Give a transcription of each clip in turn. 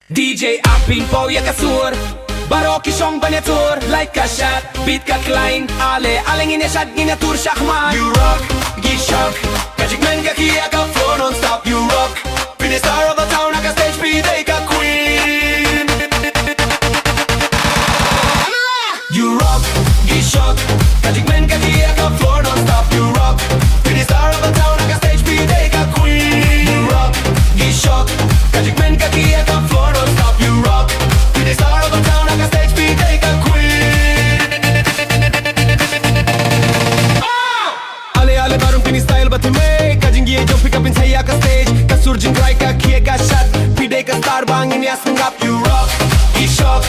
DJ Apin po ya kasur Barok isong banyatur Like ka shad, beat ka khlain Ale, aleng ine shad, ine tur shachman You rock, gishak Jingkmen ka kia ka floor non-stop You rock, be the star of the town Aka stage, be the ka queen You rock, gishak Jingkmen ka kia ka floor non-stop You rock, be the star of the town Aka stage, be the ka queen You rock, gishak Jingkmen ka kia ka floor non-stop You rock, be the star of the town Aka stage, be the ka queen Ale ale barung pini style batime Kajingi jong pick up in say ka stage Kasur Jingrwai ka kia ka shad Pide ka star bang in ya sngap You rock, ishok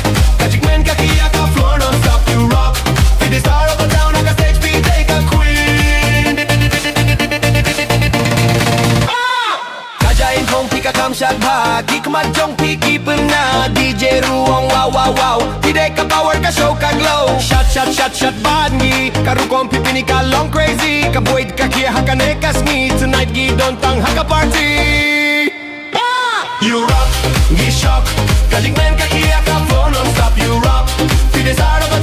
Jingkmen ka kia ka floor non-stop You rock, be the star of the town Aka stage, be the ka queen Kajain hong pika kam shad bha Kikmat jong piki puna DJ ruong wow wow wow Pide ka power ka show ka glow Shot shot shot shot badngi Karukong pipini ka long crazy Kabuid ka kia hakane ka sngi Tonight gidon tang haka party You rock, gishok Kajingmen ka kia ka floor non-stop You rock, pide star of